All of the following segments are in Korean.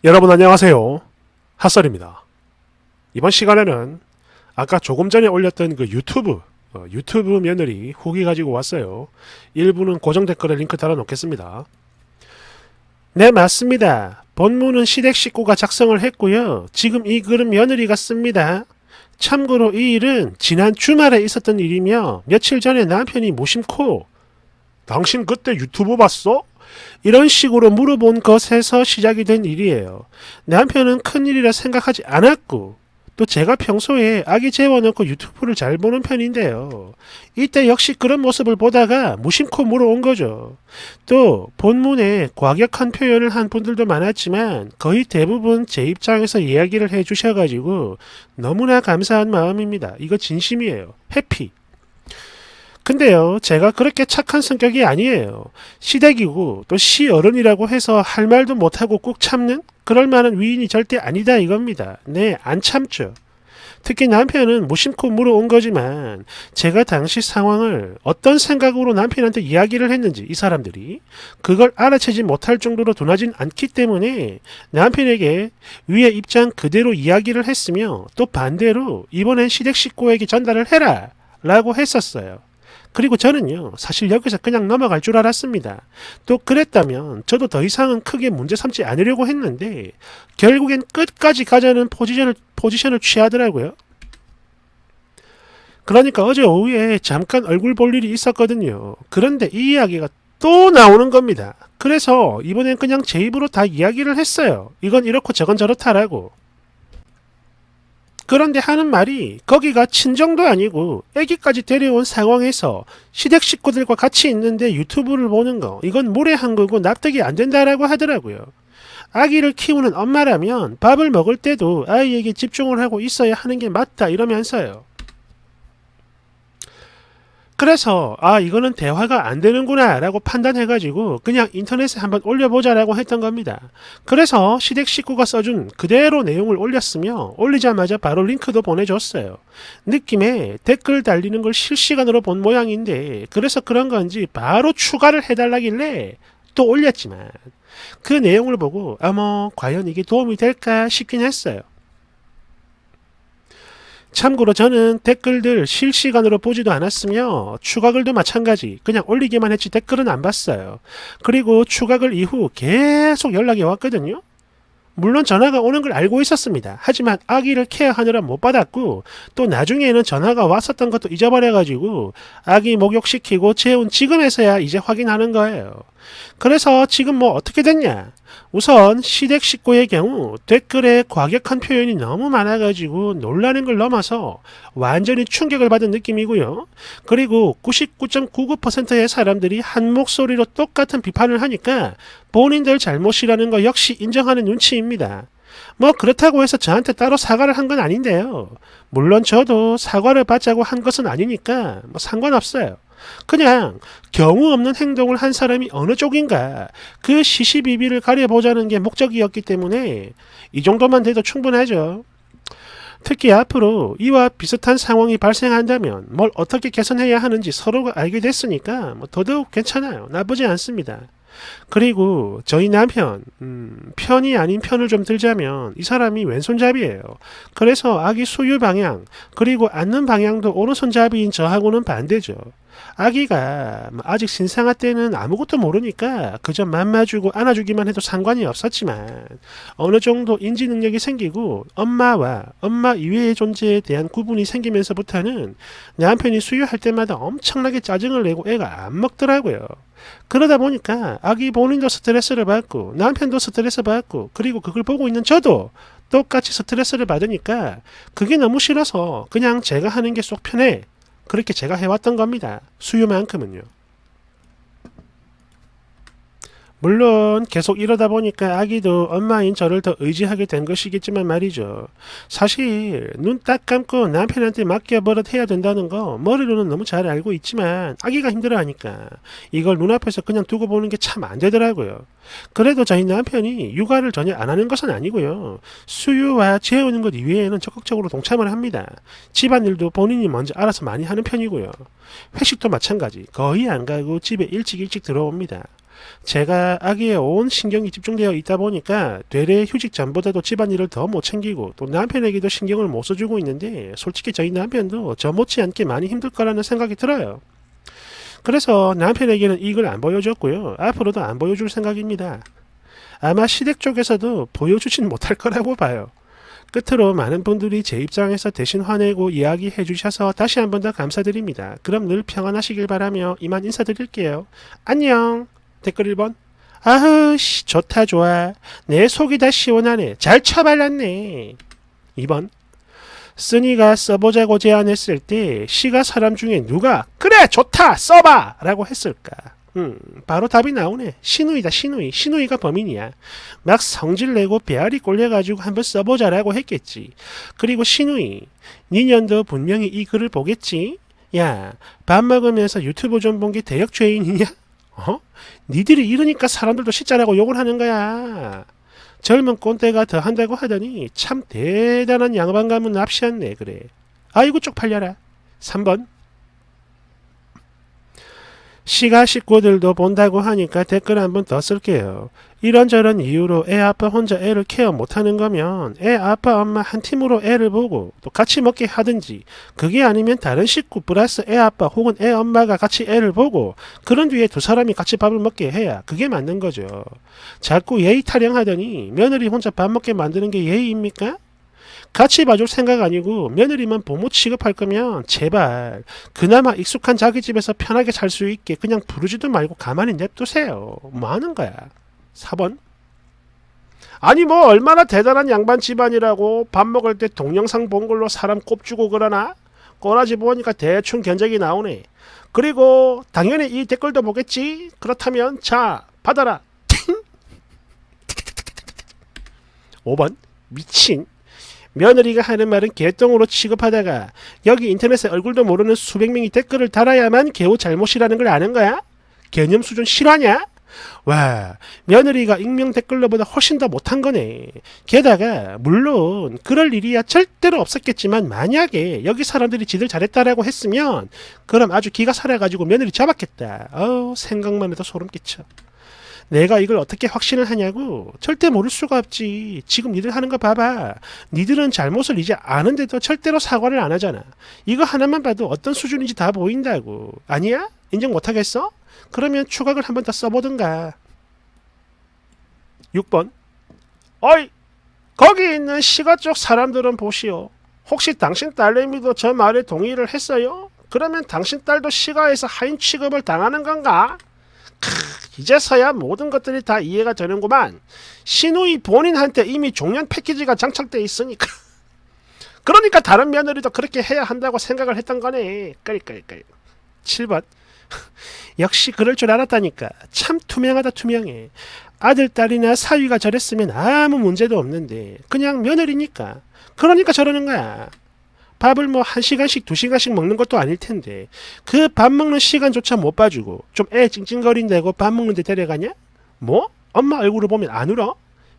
여러분 안녕하세요. 핫설입니다. 이번 시간에는 아까 조금 전에 올렸던 그 유튜브 며느리 후기 가지고 왔어요. 일부는 고정 댓글에 링크 달아 놓겠습니다. 네, 맞습니다. 본문은 시댁 식구가 작성을 했고요. 지금 이 글은 며느리가 씁니다. 참고로 이 일은 지난 주말에 있었던 일이며 며칠 전에 남편이 무심코 당신 그때 유튜브 봤어? 이런 식으로 물어본 것에서 시작이 된 일이에요. 남편은 큰일이라 생각하지 않았고 또 제가 평소에 아기 재워놓고 유튜브를 잘 보는 편인데요. 이때 역시 그런 모습을 보다가 무심코 물어온 거죠. 또 본문에 과격한 표현을 한 분들도 많았지만 거의 대부분 제 입장에서 이야기를 해주셔가지고 너무나 감사한 마음입니다. 이거 진심이에요. 해피. 근데요, 제가 그렇게 착한 성격이 아니에요. 시댁이고 또 시어른이라고 해서 할 말도 못하고 꾹 참는 그럴 만한 위인이 절대 아니다 이겁니다. 네, 안 참죠. 특히 남편은 무심코 물어온 거지만 제가 당시 상황을 어떤 생각으로 남편한테 이야기를 했는지 이 사람들이 그걸 알아채지 못할 정도로 둔하진 않기 때문에 남편에게 위의 입장 그대로 이야기를 했으며 또 반대로 이번엔 시댁 식구에게 전달을 해라 라고 했었어요. 그리고 저는요, 사실 여기서 그냥 넘어갈 줄 알았습니다. 또 그랬다면 저도 더 이상은 크게 문제 삼지 않으려고 했는데 결국엔 끝까지 가자는 포지션을 취하더라고요. 그러니까 어제 오후에 잠깐 얼굴 볼 일이 있었거든요. 그런데 이 이야기가 또 나오는 겁니다. 그래서 이번엔 그냥 제 입으로 다 이야기를 했어요. 이건 이렇고 저건 저렇다라고. 그런데 하는 말이 거기가 친정도 아니고 아기까지 데려온 상황에서 시댁 식구들과 같이 있는데 유튜브를 보는 거 이건 무례한 거고 납득이 안 된다라고 하더라고요. 아기를 키우는 엄마라면 밥을 먹을 때도 아이에게 집중을 하고 있어야 하는 게 맞다 이러면서요. 그래서 이거는 대화가 안 되는구나 라고 판단해가지고 그냥 인터넷에 한번 올려보자라고 했던 겁니다. 그래서 시댁 식구가 써준 그대로 내용을 올렸으며 올리자마자 바로 링크도 보내줬어요. 느낌에 댓글 달리는 걸 실시간으로 본 모양인데 그래서 그런 건지 바로 추가를 해달라길래 또 올렸지만 그 내용을 보고 과연 이게 도움이 될까 싶긴 했어요. 참고로 저는 댓글들 실시간으로 보지도 않았으며 추가글도 마찬가지 그냥 올리기만 했지 댓글은 안 봤어요. 그리고 추가글 이후 계속 연락이 왔거든요. 물론 전화가 오는 걸 알고 있었습니다. 하지만 아기를 케어하느라 못 받았고 또 나중에는 전화가 왔었던 것도 잊어버려가지고 아기 목욕시키고 재운 지금에서야 이제 확인하는 거예요. 그래서 지금 어떻게 됐냐? 우선 시댁 식구의 경우 댓글에 과격한 표현이 너무 많아가지고 놀라는 걸 넘어서 완전히 충격을 받은 느낌이고요. 그리고 99.99%의 사람들이 한 목소리로 똑같은 비판을 하니까 본인들 잘못이라는 거 역시 인정하는 눈치입니다. 그렇다고 해서 저한테 따로 사과를 한 건 아닌데요. 물론 저도 사과를 받자고 한 것은 아니니까 상관없어요. 그냥 경우 없는 행동을 한 사람이 어느 쪽인가 그 시시비비를 가려보자는 게 목적이었기 때문에 이 정도만 돼도 충분하죠. 특히 앞으로 이와 비슷한 상황이 발생한다면 뭘 어떻게 개선해야 하는지 서로가 알게 됐으니까 더더욱 괜찮아요. 나쁘지 않습니다. 그리고 저희 남편 편이 아닌 편을 좀 들자면 이 사람이 왼손잡이에요. 그래서 아기 수유 방향 그리고 앉는 방향도 오른손잡이인 저하고는 반대죠. 아기가 아직 신생아 때는 아무것도 모르니까 그저 맘마주고 안아주기만 해도 상관이 없었지만 어느 정도 인지 능력이 생기고 엄마와 엄마 이외의 존재에 대한 구분이 생기면서부터는 남편이 수유할 때마다 엄청나게 짜증을 내고 애가 안 먹더라고요. 그러다 보니까 아기 본인도 스트레스를 받고 남편도 스트레스 받고 그리고 그걸 보고 있는 저도 똑같이 스트레스를 받으니까 그게 너무 싫어서 그냥 제가 하는 게 속 편해. 그렇게 제가 해왔던 겁니다. 수유만큼은요. 물론 계속 이러다 보니까 아기도 엄마인 저를 더 의지하게 된 것이겠지만 말이죠. 사실 눈 딱 감고 남편한테 맡겨버릇 해야 된다는 거 머리로는 너무 잘 알고 있지만 아기가 힘들어하니까 이걸 눈앞에서 그냥 두고 보는 게 참 안 되더라고요. 그래도 저희 남편이 육아를 전혀 안 하는 것은 아니고요. 수유와 재우는 것 이외에는 적극적으로 동참을 합니다. 집안일도 본인이 먼저 알아서 많이 하는 편이고요. 회식도 마찬가지 거의 안 가고 집에 일찍 들어옵니다. 제가 아기에 온 신경이 집중되어 있다 보니까 되레 휴직 전보다도 집안일을 더 못 챙기고 또 남편에게도 신경을 못 써주고 있는데 솔직히 저희 남편도 저 못지않게 많이 힘들 거라는 생각이 들어요. 그래서 남편에게는 이걸 안 보여줬고요. 앞으로도 안 보여줄 생각입니다. 아마 시댁 쪽에서도 보여주진 못할 거라고 봐요. 끝으로 많은 분들이 제 입장에서 대신 화내고 이야기해 주셔서 다시 한 번 더 감사드립니다. 그럼 늘 평안하시길 바라며 이만 인사드릴게요. 안녕. 댓글 1번. 아흐 좋다 좋아. 내 속이 다 시원하네. 잘 쳐발랐네. 2번. 쓰니가 써보자고 제안했을 때 시가 사람 중에 누가 그래 좋다 써봐 라고 했을까? 바로 답이 나오네. 신우이다 신우이. 신우이가 범인이야. 막 성질내고 배알이 꼴려가지고 한번 써보자라고 했겠지. 그리고 신우이 니년도 분명히 이 글을 보겠지. 야 밥 먹으면서 유튜브 좀 본 게 대역죄인이냐? 어? 니들이 이러니까 사람들도 시자라고 욕을 하는 거야. 젊은 꼰대가 더 한다고 하더니 참 대단한 양반감은 납시했네 그래. 아이고 쪽팔려라. 3번. 시가 식구들도 본다고 하니까 댓글 한번 더 쓸게요. 이런저런 이유로 애 아빠 혼자 애를 케어 못하는 거면 애 아빠 엄마 한 팀으로 애를 보고 또 같이 먹게 하든지 그게 아니면 다른 식구 플러스 애 아빠 혹은 애 엄마가 같이 애를 보고 그런 뒤에 두 사람이 같이 밥을 먹게 해야 그게 맞는 거죠. 자꾸 예의 타령하더니 며느리 혼자 밥 먹게 만드는 게 예의입니까? 같이 봐줄 생각 아니고 며느리만 부모 취급할 거면 제발 그나마 익숙한 자기 집에서 편하게 살 수 있게 그냥 부르지도 말고 가만히 냅두세요. 뭐 하는 거야. 4번. 아니 뭐 얼마나 대단한 양반 집안이라고 밥 먹을 때 동영상 본 걸로 사람 꼽주고 그러나? 꼬라지 보니까 대충 견적이 나오네. 그리고 당연히 이 댓글도 보겠지? 그렇다면 자 받아라. 5번. 미친. 며느리가 하는 말은 개똥으로 취급하다가 여기 인터넷에 얼굴도 모르는 수백 명이 댓글을 달아야만 개우 잘못이라는 걸 아는 거야? 개념 수준 실화냐? 와, 며느리가 익명 댓글러보다 훨씬 더 못한 거네. 게다가 물론 그럴 일이야 절대로 없었겠지만 만약에 여기 사람들이 지들 잘했다라고 했으면 그럼 아주 기가 살아가지고 며느리 잡았겠다. 생각만 해도 소름 끼쳐. 내가 이걸 어떻게 확신을 하냐고? 절대 모를 수가 없지. 지금 니들 하는 거 봐봐. 니들은 잘못을 이제 아는데도 절대로 사과를 안 하잖아. 이거 하나만 봐도 어떤 수준인지 다 보인다고. 아니야? 인정 못하겠어? 그러면 추각을 한번 더 써보든가. 6번. 어이! 거기 있는 시가 쪽 사람들은 보시오. 혹시 당신 딸내미도 저 말에 동의를 했어요? 그러면 당신 딸도 시가에서 하인 취급을 당하는 건가? 이제서야 모든 것들이 다 이해가 되는구만. 신우이 본인한테 이미 종련 패키지가 장착돼 있으니까. 그러니까 다른 며느리도 그렇게 해야 한다고 생각을 했던 거네. 끌끌끌. 7번. 역시 그럴 줄 알았다니까. 참 투명하다 투명해. 아들 딸이나 사위가 저랬으면 아무 문제도 없는데 그냥 며느리니까. 그러니까 저러는 거야. 밥을 뭐 1시간씩 2시간씩 먹는 것도 아닐 텐데 그 밥 먹는 시간조차 못 봐주고 좀 애 찡찡거린다고 밥 먹는데 데려가냐? 뭐? 엄마 얼굴을 보면 안 울어?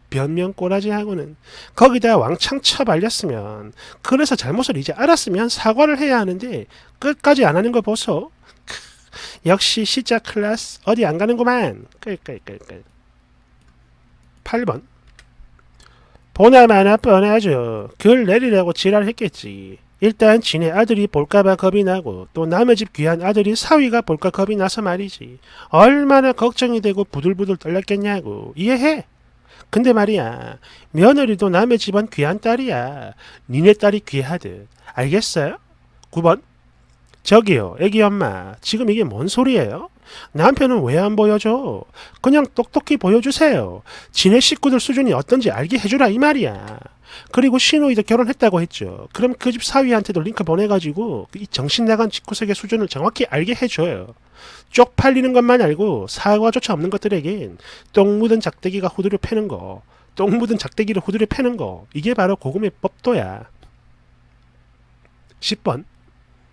변명 꼬라지하고는. 거기다 왕창 쳐발렸으면 그래서 잘못을 이제 알았으면 사과를 해야 하는데 끝까지 안 하는 거 보소. 역시 시자 클래스 어디 안 가는구만. 끌끌끌끌. 8번. 보나마나 뻔하죠. 글 내리라고 지랄했겠지. 일단 지네 아들이 볼까봐 겁이 나고 또 남의 집 귀한 아들이 사위가 볼까 겁이 나서 말이지. 얼마나 걱정이 되고 부들부들 떨렸겠냐고. 이해해? 근데 말이야. 며느리도 남의 집안 귀한 딸이야. 니네 딸이 귀하듯. 알겠어요? 9번. 저기요 애기 엄마 지금 이게 뭔 소리예요? 남편은 왜 안 보여줘? 그냥 똑똑히 보여주세요. 지네 식구들 수준이 어떤지 알게 해주라 이 말이야. 그리고 신우이도 결혼했다고 했죠. 그럼 그 집 사위한테도 링크 보내가지고 이 정신나간 집구석의 수준을 정확히 알게 해줘요. 쪽팔리는 것만 알고 사과조차 없는 것들에겐 똥 묻은 작대기가 후드려 패는 거, 똥 묻은 작대기를 후드려 패는 거, 이게 바로 고금의 법도야. 10번.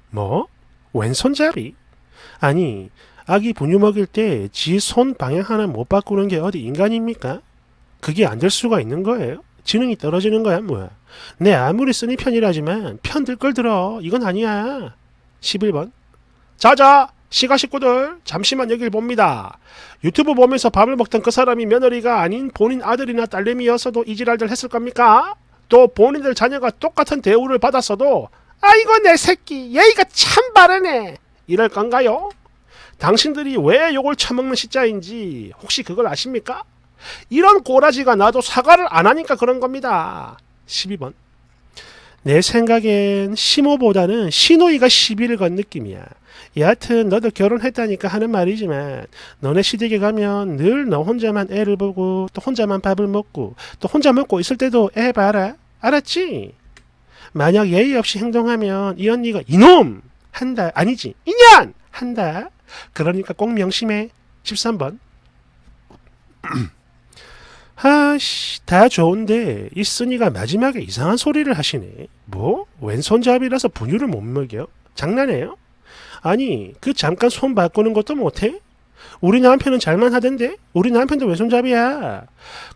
뭐? 왼손잡이? 아니 아기 분유 먹일 때 지 손 방향 하나 못 바꾸는 게 어디 인간입니까? 그게 안 될 수가 있는 거예요? 지능이 떨어지는 거야 뭐야? 내 아무리 쓰니 편이라지만 편 들 걸 들어. 이건 아니야. 11번. 자자 시가 식구들 잠시만 여길 봅니다. 유튜브 보면서 밥을 먹던 그 사람이 며느리가 아닌 본인 아들이나 딸내미였어도 이지랄들 했을 겁니까? 또 본인들 자녀가 똑같은 대우를 받았어도 아이고 내 새끼 예의가 참 바르네 이럴 건가요? 당신들이 왜 욕을 처먹는 시자인지 혹시 그걸 아십니까? 이런 꼬라지가 나도 사과를 안 하니까 그런 겁니다. 12번. 내 생각엔 시모보다는 시노이가 시비를 건 느낌이야. 여하튼 너도 결혼했다니까 하는 말이지만 너네 시댁에 가면 늘 너 혼자만 애를 보고 또 혼자만 밥을 먹고 또 혼자 먹고 있을 때도 애 봐라. 알았지? 만약 예의 없이 행동하면 이 언니가 이놈! 한다. 아니지. 이년! 한다. 그러니까 꼭 명심해. 13번. 아씨 다 좋은데 이 쓰니가 마지막에 이상한 소리를 하시네. 뭐? 왼손잡이라서 분유를 못 먹여? 장난해요? 아니 그 잠깐 손 바꾸는 것도 못해? 우리 남편은 잘만 하던데? 우리 남편도 왼손잡이야.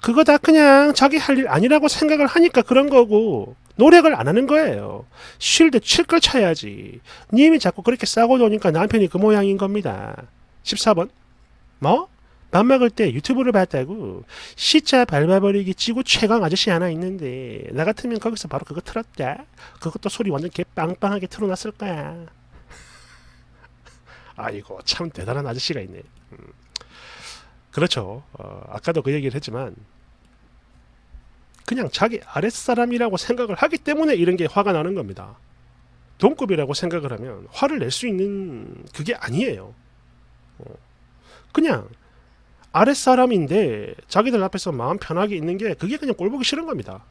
그거 다 그냥 자기 할 일 아니라고 생각을 하니까 그런 거고 노력을 안 하는 거예요. 쉴 때 칠 걸 쳐야지. 님이 자꾸 그렇게 싸고 노니까 남편이 그 모양인 겁니다. 14번. 뭐? 밥 먹을 때 유튜브를 봤다고 시자 밟아버리기 찌고 최강 아저씨 하나 있는데 나 같으면 거기서 바로 그거 틀었다. 그것도 소리 완전 개 빵빵하게 틀어놨을 거야. 아이고 참 대단한 아저씨가 있네. 그렇죠. 아까도 그 얘기를 했지만 그냥 자기 아랫사람이라고 생각을 하기 때문에 이런 게 화가 나는 겁니다. 동급이라고 생각을 하면 화를 낼 수 있는 그게 아니에요. 그냥 아랫사람인데 자기들 앞에서 마음 편하게 있는 게 그게 그냥 꼴보기 싫은 겁니다.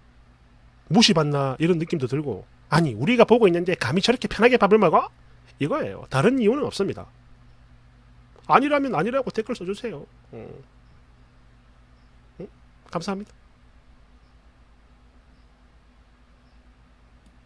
무시받나 이런 느낌도 들고 아니 우리가 보고 있는데 감히 저렇게 편하게 밥을 먹어? 이거예요. 다른 이유는 없습니다. 아니라면 아니라고 댓글 써주세요. 감사합니다.